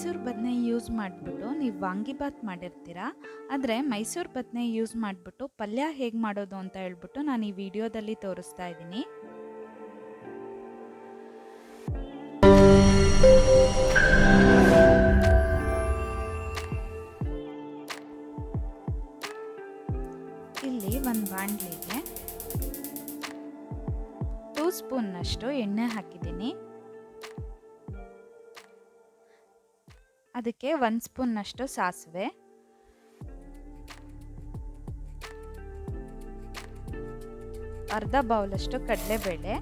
ಮೈಸೂರು ಬದನೆ ಯೂಸ್ ಮಾಡಿಬಿಟ್ಟು ನೀವು ವಾಂಗಿಬಾತ್ ಮಾಡಿರ್ತೀರಾ, ಆದರೆ ಮೈಸೂರು ಬದನೆ ಯೂಸ್ ಮಾಡಿಬಿಟ್ಟು ಪಲ್ಯ ಹೇಗೆ ಮಾಡೋದು ಅಂತ ಹೇಳ್ಬಿಟ್ಟು ನಾನು ಈ ವಿಡಿಯೋದಲ್ಲಿ ತೋರಿಸ್ತಾ ಇದ್ದೀನಿ. ಇಲ್ಲಿ ಒಂದು ಬಾಣಲಿಗೆ 2 ಸ್ಪೂನ್ನಷ್ಟು ಎಣ್ಣೆ ಹಾಕಿದ್ದೀನಿ. ಅದಕ್ಕೆ 1 ಸ್ಪೂನ್ನಷ್ಟು ಸಾಸಿವೆ, ಅರ್ಧ ಬೌಲಷ್ಟು ಕಡಲೆಬೇಳೆ,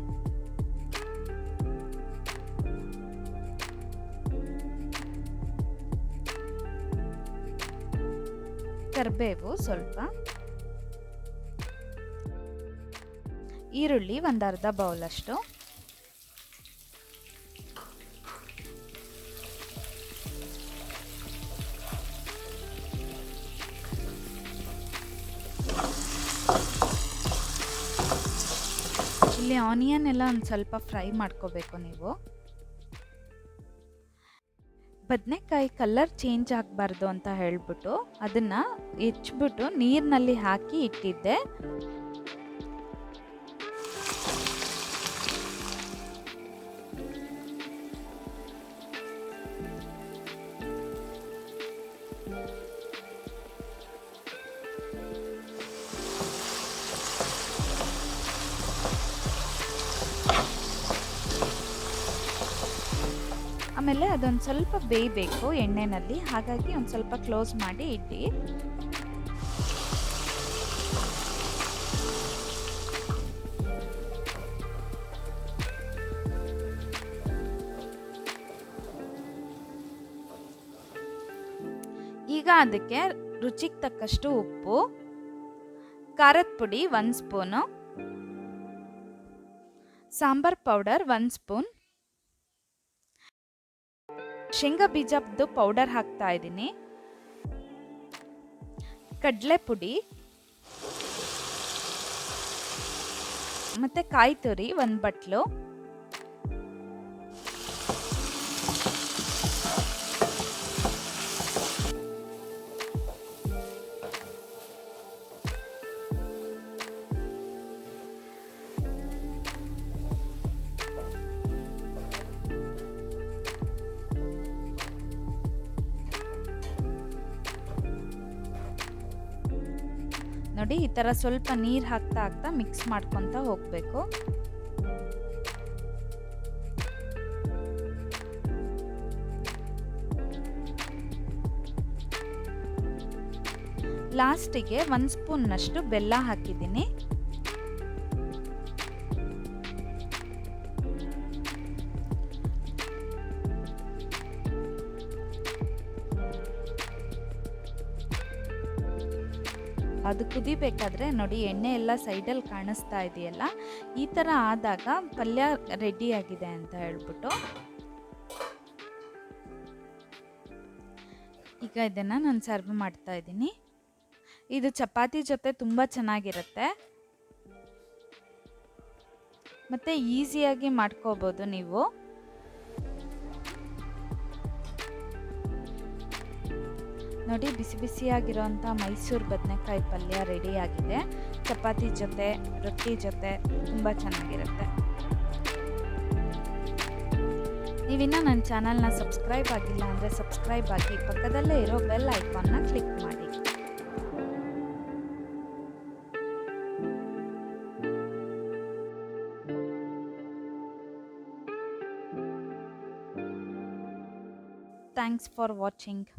ಕರಿಬೇವು ಸ್ವಲ್ಪ, ಈರುಳ್ಳಿ ಒಂದು ಅರ್ಧ ಬೌಲಷ್ಟು, ಇಲ್ಲಿ ಆನಿಯನ್ ಎಲ್ಲ ಒಂದು ಸ್ವಲ್ಪ ಫ್ರೈ ಮಾಡ್ಕೋಬೇಕು ನೀವು. ಬದನೆಕಾಯಿ ಕಲರ್ ಚೇಂಜ್ ಆಗಬಾರ್ದು ಅಂತ ಹೇಳ್ಬಿಟ್ಟು ಅದನ್ನು ಹೆಚ್ಚಿಬಿಟ್ಟು ನೀರಿನಲ್ಲಿ ಹಾಕಿ ಇಟ್ಟಿದ್ದೆ. ಆಮೇಲೆ ಅದೊಂದು ಸ್ವಲ್ಪ ಬೇಯಬೇಕು ಎಣ್ಣೆನಲ್ಲಿ, ಹಾಗಾಗಿ ಒಂದು ಸ್ವಲ್ಪ ಕ್ಲೋಸ್ ಮಾಡಿ ಇಡಿ. ಈಗ ಅದಕ್ಕೆ ರುಚಿಗೆ ತಕ್ಕಷ್ಟು ಉಪ್ಪು, ಖಾರದ ಪುಡಿ 1 ಸ್ಪೂನು, ಸಾಂಬಾರ್ ಪೌಡರ್ 1 ಸ್ಪೂನ್, ಶೇಂಗಾ ಬೀಜದ್ದು ಪೌಡರ್ ಹಾಕ್ತಾ ಇದ್ದೀನಿ, ಕಡಲೆ ಪುಡಿ ಮತ್ತೆ ಕಾಯಿ ತುರಿ 1 ಬಟ್ಲು, ನೋಡಿ ಈ ಥರ ಸ್ವಲ್ಪ ನೀರು ಹಾಕ್ತಾ ಹಾಕ್ತಾ ಮಿಕ್ಸ್ ಮಾಡ್ಕೊತ ಹೋಗಬೇಕು. ಲಾಸ್ಟಿಗೆ 1 ಸ್ಪೂನ್ನಷ್ಟು ಬೆಲ್ಲ ಹಾಕಿದ್ದೀನಿ. ಅದು ಕುದಿಬೇಕಾದ್ರೆ ನೋಡಿ ಎಣ್ಣೆ ಎಲ್ಲ ಸೈಡಲ್ಲಿ ಕಾಣಿಸ್ತಾ ಇದೆಯಲ್ಲ, ಈ ಥರ ಆದಾಗ ಪಲ್ಯ ರೆಡಿ ಆಗಿದೆ ಅಂತ ಹೇಳ್ಬಿಟ್ಟು ಈಗ ಇದನ್ನು ನಾನು ಸರ್ವ್ ಮಾಡ್ತಾ ಇದ್ದೀನಿ. ಇದು ಚಪಾತಿ ಜೊತೆ ತುಂಬ ಚೆನ್ನಾಗಿರುತ್ತೆ ಮತ್ತು ಈಸಿಯಾಗಿ ಮಾಡ್ಕೋಬೋದು ನೀವು. ನೋಡಿ ಬಿಸಿ ಬಿಸಿಯಾಗಿರೋಂಥ ಮೈಸೂರು ಬದನೆಕಾಯಿ ಪಲ್ಯ ರೆಡಿ ಆಗಿದೆ. ಚಪಾತಿ ಜೊತೆ ರೊಟ್ಟಿ ಜೊತೆ ತುಂಬ ಚೆನ್ನಾಗಿರುತ್ತೆ. ನೀವಿನ್ನೂ ನನ್ನ ಚಾನಲ್ನ ಸಬ್ಸ್ಕ್ರೈಬ್ ಆಗಿಲ್ಲ ಅಂದರೆ ಸಬ್ಸ್ಕ್ರೈಬ್ ಆಗಿ, ಪಕ್ಕದಲ್ಲೇ ಇರೋ ಬೆಲ್ ಐಕಾನ್ನ ಕ್ಲಿಕ್ ಮಾಡಿ. Thanks for watching.